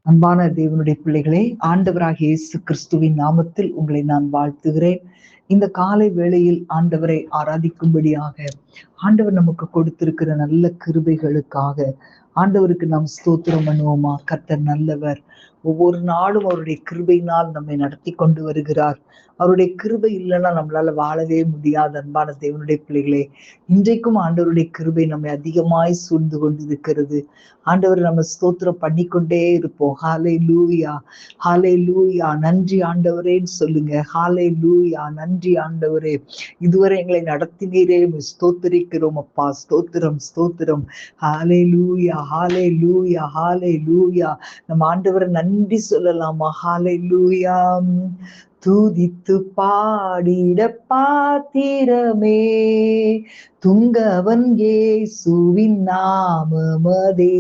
அன்பான தேவனுடைய பிள்ளைகளே, ஆண்டவராகிய இயேசு கிறிஸ்துவின் நாமத்தில் உங்களை நான் வாழ்த்துகிறேன். இந்த காலை வேளையில் ஆண்டவரை ஆராதிக்கும்படியாக ஆண்டவர் நமக்கு கொடுத்திருக்கிற நல்ல கிருபைகளுக்காக ஆண்டவருக்கு நாம் ஸ்தோத்திரம் பண்ணுவோமா? கர்த்தர் நல்லவர். ஒவ்வொரு நாளும் அவருடைய கிருபையினால் நம்மை நடத்தி கொண்டு வருகிறார். அவருடைய கிருபை இல்லைன்னா நம்மளால வாழவே முடியாது. அன்பான தேவனுடைய பிள்ளைகளே, இன்றைக்கும் ஆண்டவருடைய கிருபை நம்மை அதிகமாய் சூழ்ந்து கொண்டு இருக்கிறது. ஆண்டவர் நம்ம ஸ்தோத்திரம் பண்ணிக்கொண்டே இருப்போம். ஹாலே லூயா, ஹாலே லூயா, நன்றி ஆண்டவரேன்னு சொல்லுங்க. ஹாலே லூயா, நன்றி ஆண்டவரே, இதுவரை எங்களை நடத்தினீரே, ஸ்தோத்திரிக்கிறோம் அப்பா. ஸ்தோத்திரம் ஸ்தோத்திரம். ஹாலே லூயா, ஹாலே லூயா, ஹாலே லூயா. நம்ம ஆண்டவரை நன்றி சொல்லலாமா? ஹாலே லூயா. துதித்து பாடிட பாத்திரமே, துங்கவன் இயேசுவின் நாமமதே.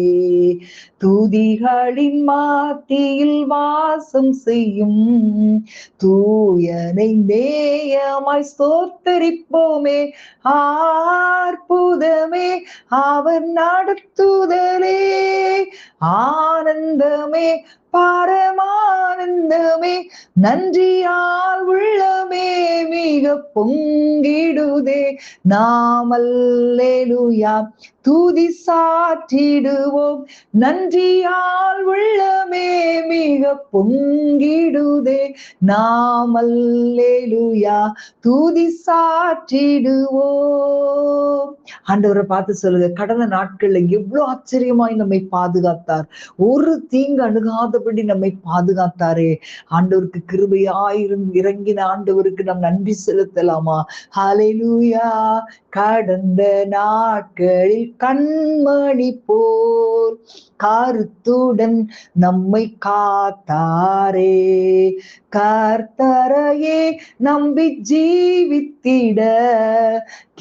துதிகளின் மாத்தியில் வாசம் செய்யும் தூயனை நேயமாய் ஸ்தோத்தரிப்போமே. அற்புதமே அவர் நடத்துதலே, ஆனந்தமே பரமானந்தமே, நன்றியால் உள்ளமே மிக பொங்கிடுதே. நாம் அல்லேலூயா துதி சாற்றிடுவோம், நன்றியால் உள்ளமே மிக பொங்கிடுதே. நாம் அல்லேலூயா துதி சாற்றிடுவோம். ஆண்டவரை பார்த்து சொல்லுங்க, கடந்த நாட்கள்ல எவ்வளவு ஆச்சரியமாய் நம்மை பாதுகாத்தார். ஒரு தீங்கு அணுகாதபடி நம்மை பாதுகாத்தாரே. ஆண்டவருக்கு கிருபையாயிரும் இறங்கின ஆண்டவருக்கு நாம் நன்றி செலுத்தலாமா? ஹல்லேலூயா. கடந்த நாட்களில் கண்மணி போல் கருத்துடன் நம்மை காத்தாரே. கர்த்தரையே நம்பி ஜீவித்திட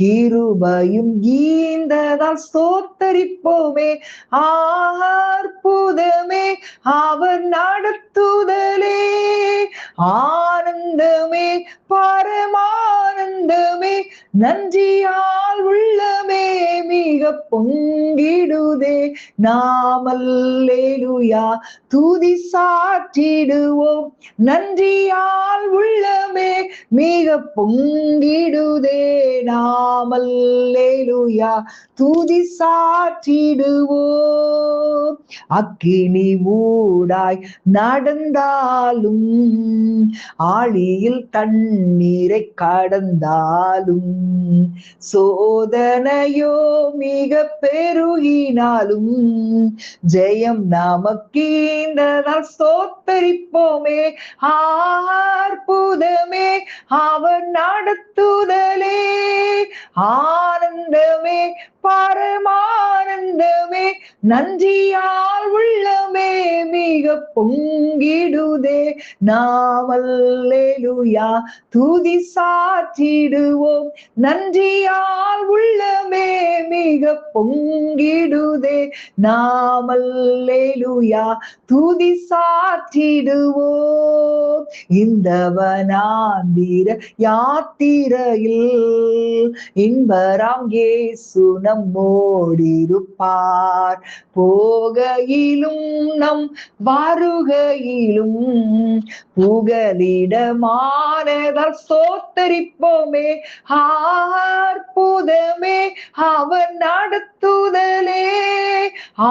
கிருபையும் ஈந்ததால் ஸ்தோத்தரிப்போமே. அற்புதமே அவர் நடத்துதலே, ஆனந்தமே பரமானந்தமே, நன்றியால் உள்ளமே மிக பொங்கிடுதே. நாம் அல்லேலூயா துதி சாற்றிடுவோம், நன்றியால் உள்ளமே மிக பொங்கிடுதே. நாம் அல்லேலூயா துதி சாற்றிடுவோம். அக்கினி ஊடாய் நடந்தாலும், ஆழியில் தண்ணீரை கடந்தாலும், சோதனையோ மிக பெருகினாலும், ஜெயம் நமக்கீந்ததால் ஸ்தோத்தரிப்போமே. அற்புதமே அவர் நடத்துதலே, ஆனந்தமே பரமானந்தமே, நன்றியால் உள்ளமே மிக பொங்கிடுதே. நாம் அல்லேலூயா துதி சாற்றிடுவோம், நன்றியால் உள்ளமே மிக பொங்கிடுதே. நாம் அல்லேலூயா துதி சாற்றிடுவோம். இந்த வனாந்திர யாத்திரையில் இன்பராம் இயேசு நம்மோடிருப்பார். போகையிலும் நம் வருகையிலும் புகலிடமானதால் ஸ்தோத்தரிப்போமே. அற்புதமே அவர் நடத்துதலே,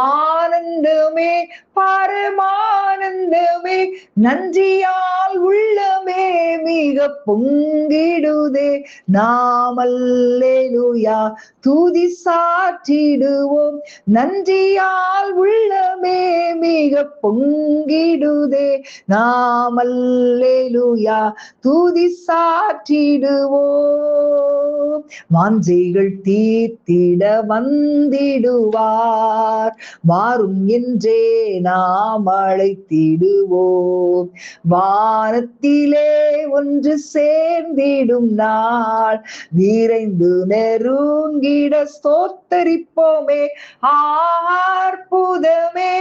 ஆனந்தமே பரமானந்தமே, நன்றியால் உள்ளமே மிக பொங்கிடுதே. நாம் அல்லேலூயா துதி சாற்றிடுவோம், நன்றியால் உள்ளமே மிக பொங்கிடுதே. நாம் அல்லேலூயா துதி சாற்றிடுவோம். வாஞ்சைகள் தீர்த்திட வந்திடுவார், வாரும் என்றே நாம் அழைத்திடுவோம். சாற்றிடுவோம். வானத்திலே ஒன்று சேர்ந்திடும் நாள் விரைந்து நெருங்கிட ஸ்தோத்தரிப்போமே. அற்புதமே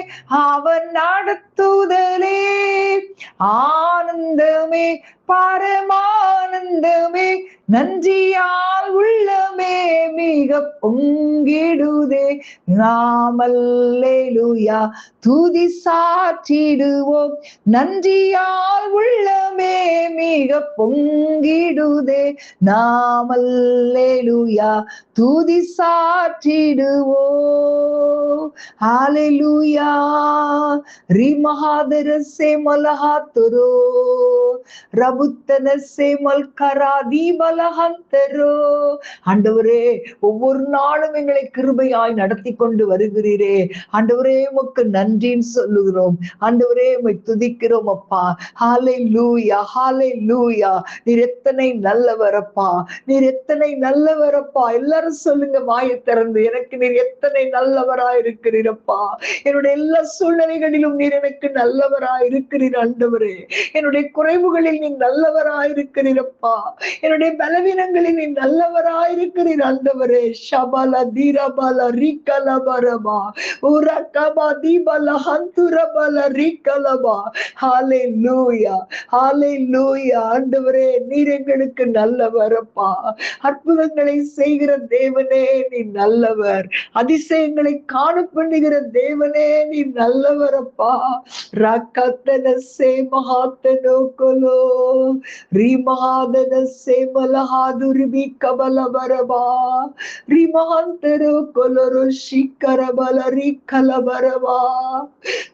அவன் நடத்துதலே, ஆனந்தமே பரமானந்தமே, நன்றியால் உள்ளமே மிக பொங்கிடுதே. நாம் அல்லேலூயா துதி சாற்றிடுவோம், நன்றியால் உள்ளமே மிக பொங்கிடுதே. நாம் அல்லேலூயா துதி சாற்றிடுவோம். ஹalleluya. ரிமஹாதரசே மலஹாத்துரோ ரபுத்தனசே மல்கராதி பலஹந்தரோ. ஆண்டவரே, ஒவ்வொரு நாளும் எங்களை கிருபையாய் நடத்தி கொண்டு வருகிறீரே. ஆண்டவரே, உமக்கு நன்றின்னு சொல்லுகிறோம். ஆண்டவரே, உம்மை துதிக்கிறோம் அப்பா. ஹalleluya, ஹalleluya. நீர் எத்தனை நல்லவரப்பா, நீர் எத்தனை நல்லவரப்பா. எல்லாரும் சொல்லுங்க வாயை திறந்து, எனக்கு நீர் எத்தனை நல்லவராய் இருக்கிறீரப்பா. என்னுடைய எல்லா சூழ்நிலைகளிலும் நீர் எனக்கு நல்லவராய் இருக்கிறீர் ஆண்டவரே. என்னுடைய குறைவுகளில் நீ நல்லவராயிருக்கிறீரப்பா. என்னுடைய பலவீனங்களில் நீ நல்லவராயிருக்கிறீர் ஆண்டவரே. ஷபல தீரபல ரிகலபரபா உரகபா தீபல ஹந்துரபல ரிகலபா. ஹalleluya, ஹalleluya. ஆண்டவரே, நீர் எங்களுக்கு நல்லவரப்பா. அற்புதங்களை செய்கிற தேவனே நீ நல்லவர். அதிசயங்களை காண பண்ணுகிற தேவனே நீ நல்லவரப்பா. ரக்கத்தனசே மகாத்தனோ கொலோ ரிமஹாதனசே மலஹாதுர்பி கபலபரபா ரிமஹந்தரோ கொலரோ ஷிக்கரபல ரிகலபரபா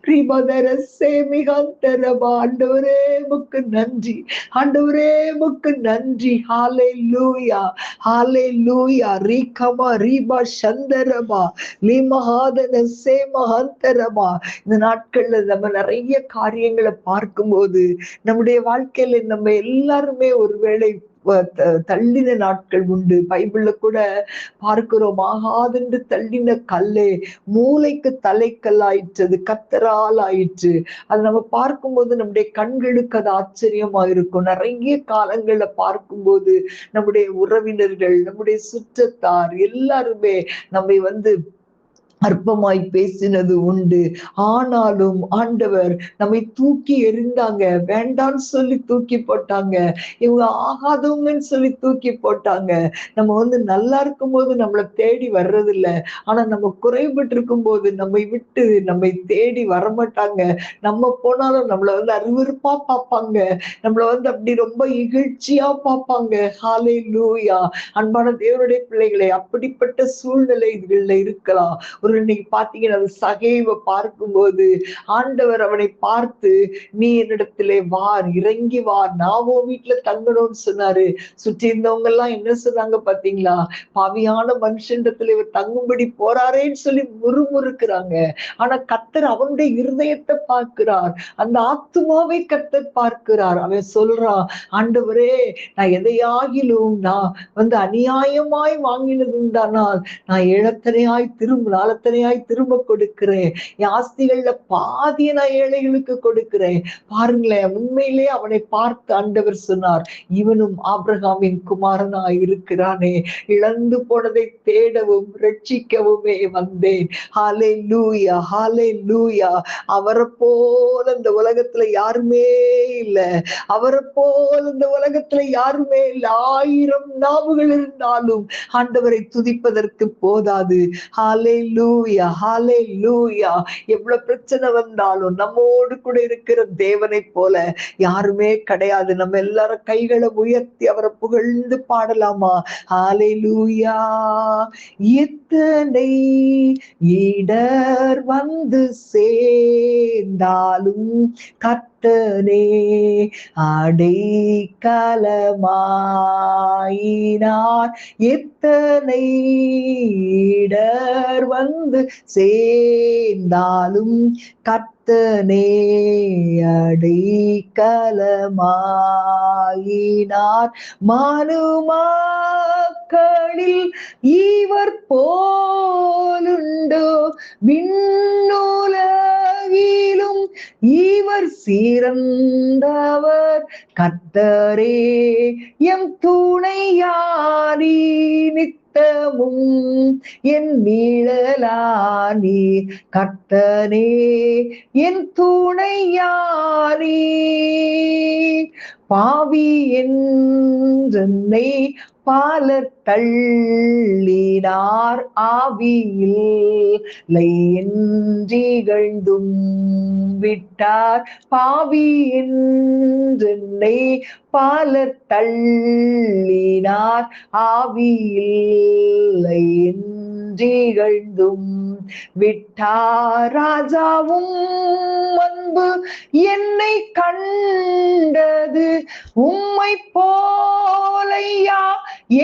ரிமதரசே மிகந்தரபா. ஆண்டவரே, உமக்கு நன்றி. ஆண்டவரே, உமக்கு நன்றி. ஹalleluya, ஹalleluya. ரிகமா ரிபா சந்தரபா லிமஹாதனசே மஹந்தரபா. இந்த நாட்கள்ல நம்ம நிறைய காரியங்களை பார்க்கும்போது நம்முடைய வாழ்க்கையில நம்ம எல்லாருமே ஒருவேளை தள்ளின நாட்கள் உண்டு. பைபிள்ல கூட பார்க்கிறோம், ஆகாதென்று தள்ளின கல்லே மூளைக்கு தலைக்கல்லாயிற்று, அது கத்தரால் ஆயிற்று. அது நம்ம பார்க்கும்போது நம்முடைய கண்களுக்கு அது ஆச்சரியமா இருக்கும். நிறைய காலங்கள்ல பார்க்கும்போது நம்முடைய உறவினர்கள், நம்முடைய சுற்றத்தார் எல்லாருமே நம்மை அற்பமாய் பேசினது உண்டு. ஆனாலும் ஆண்டவர் நம்மை தூக்கி எறிந்தாங்க, வேண்டான்னு சொல்லி தூக்கி போட்டாங்க, இவங்க ஆகாதவங்கன்னு சொல்லி தூக்கி போட்டாங்க. நம்ம நல்லா இருக்கும் போது நம்மளை தேடி வர்றதில்ல. ஆனா நம்ம குறைபட்டு இருக்கும் போது நம்மை விட்டு நம்மை தேடி வரமாட்டாங்க. நம்ம போனாலும் நம்மளை அருவருப்பா பார்ப்பாங்க, நம்மளை அப்படி ரொம்ப இகழ்ச்சியா பார்ப்பாங்க. ஹalleluya. அன்பான தேவனுடைய பிள்ளைகளை, அப்படிப்பட்ட சூழ்நிலைகள்ல இருக்கலாம். இன்னைக்கு பாத்தீங்கன்னா சகைவை பார்க்கும்போது ஆண்டவர் அவனை பார்த்து, நீ என்னிடத்திலே வார், இறங்கி வார், நாவோ வீட்டுல தங்கணும்னு சொன்னாரு. சுற்றி இருந்தவங்க எல்லாம் என்ன சொன்னாங்க பாத்தீங்களா? பாவியான மனுஷனிடத்துல இவர் தங்கும்படி போறாரேன்னு சொல்லி முறுமுறுக்கிறாங்க. ஆனா கர்த்தர் அவனுடைய இருதயத்தை பார்க்கிறார், அந்த ஆத்துமாவை கர்த்தர் பார்க்கிறார். அவன் சொல்றான், ஆண்டவரே, நான் எதையாகிலும் நான் அநியாயமாய் வாங்கினது உண்டானால் நான் இழத்தனையாய் திரும்ப கொடுக்கிறேன். என் ஆஸ்திகள்ல பாதிய நான் ஏழைகளுக்கு கொடுக்கிறேன். பாருங்களேன், உண்மையிலே அவனை பார்த்து ஆண்டவர் சொன்னார், இவனும் ஆபிரகாமின் குமாரனாய் இருக்கிறானே, இழந்து போனதை தேடவும் ரட்சிக்கவுமே வந்தேன். ஹalleluya, ஹalleluya. அவரை போல இந்த உலகத்துல யாருமே இல்லை, அவரை போல இந்த உலகத்துல யாருமே இல்லை. 1000 நாவுகள் இருந்தாலும் ஆண்டவரை துதிப்பதற்கு போதாது. ஹalleluya, ஹalleluya. எவ்வளவு பிரச்சனை வந்தாலும் நம்மோடு கூட இருக்கிற தேவனை போல யாருமே கிடையாது. நம்ம எல்லாரும் கைகளை உயர்த்தி அவரை புகழ்ந்து பாடலாமா? ஹalleluya. எத்தனை இடர் சேர்ந்தாலும் கர்த்தனே அடைக்கலமாயினார். எத்தனை இடர் சேர்ந்தாலும் கர்த்தனே அடைக்கலமாயினார். மனுமக்களில் இவர் போலுண்டோ? விண்ணுலகிலும் இவர் சிறந்தவர் கர்த்தரே எம் துணையாரி நித்தமும் என் நிழலானி கர்த்தனே என் துணையாரி பாவி என்றென்னை பாலர் தள்ளினார் ஆவியில் என்றிகழ்ந்தும் விட்டார் பாவி என்றென்னை பாலர் தள்ளினார் ஆவியில் என்றிகழ்ந்தும் விட்டார் ராஜாவும் அன்பு என்னை கண்டது உம்மை போலையா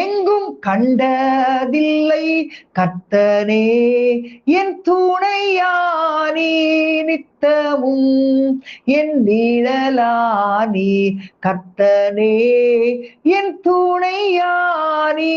எங்கும் கண்டதில்லை கர்த்தனே என் துணையானி நித்தமும் என் நிழலானி கர்த்தனே என் துணையானி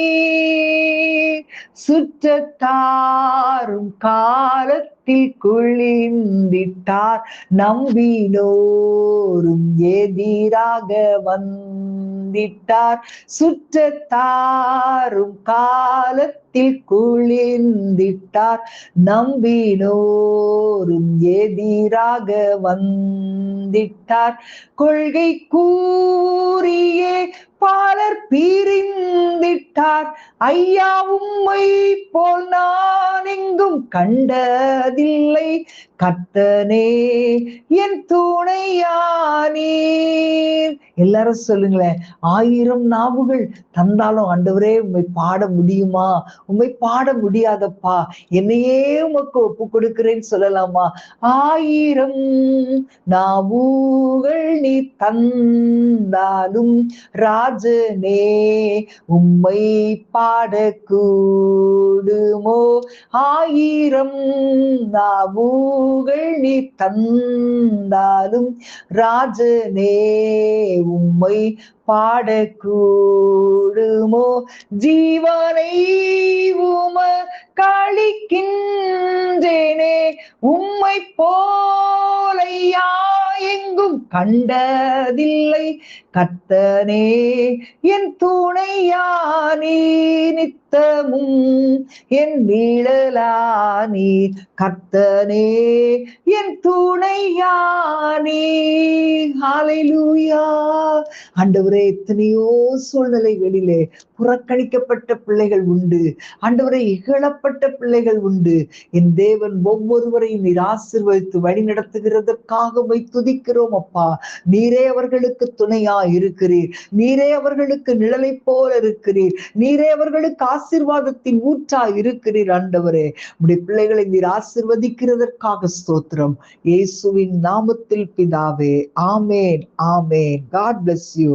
சுற்றத்தாரும் காலத்தில் குளிந்திட்டார் நம்பினோரும் எதிராக வந்திட்டார் சுற்றத்தாரும் காலத்தில் குளிந்திட்டார் நம்பினோரும் எதிராக வந்திட்டார் கொள்கை கூறியே பாலர் பிரிந்திட்டார் ஐயா உம்மை போல் நான் எங்கும் கண்டதில்லை கர்த்தனே என் துணையானீர். எல்லாரும் சொல்லுங்களேன், 1000 நாவுகள் தந்தாலும் ஆண்டவரே உம்மை பாட முடியுமா? உம்மை பாட முடியாதப்பா, என்னையே உமக்கு ஒப்பு கொடுக்கிறேன்னு சொல்லலாமா? 1000 நாவுகள் நீ தந்தாலும் ராஜனே உம்மை பாடக்கூடுமோ? 1000 நாவுகள் நீ தந்தாலும் ராஜனே உம்மை பாடக்கூடுமோ? ஜீவனை உமக்களிக்கின்றேனே உம்மை போலையா எங்கும் கண்டதில்லை கர்த்தனே என் துணையானி நித்தமும் என் நிழலானி கர்த்தனே என் துணையானி. ஹல்லேலூயா. ஆண்டவரே, எத்தனையோ சூழ்நிலைகளிலே புறக்கணிக்கப்பட்ட பிள்ளைகள் உண்டு ஆண்டவரை, இகழப்பட்ட பிள்ளைகள் உண்டு. என் தேவன் ஒவ்வொருவரையும் நீர் ஆசீர்வதித்து வழி நடத்துகிறதற்காக உம்மை துதிக்கிறோம் அப்பா. நீரே அவர்களுக்கு துணையா இருக்கிறீர், நீரே அவர்களுக்கு நிழலை போல இருக்கிறீர், நீரே அவர்களுக்கு ஆசீர்வாதத்தின் ஊற்றா இருக்கிறீர். ஆண்டவரே, உம்முடைய பிள்ளைகளை நீர் ஆசீர்வதிக்கிறதற்காக ஸ்தோத்திரம். இயேசுவின் நாமத்தில் பிதாவே, ஆமேன் ஆமேன். God bless you.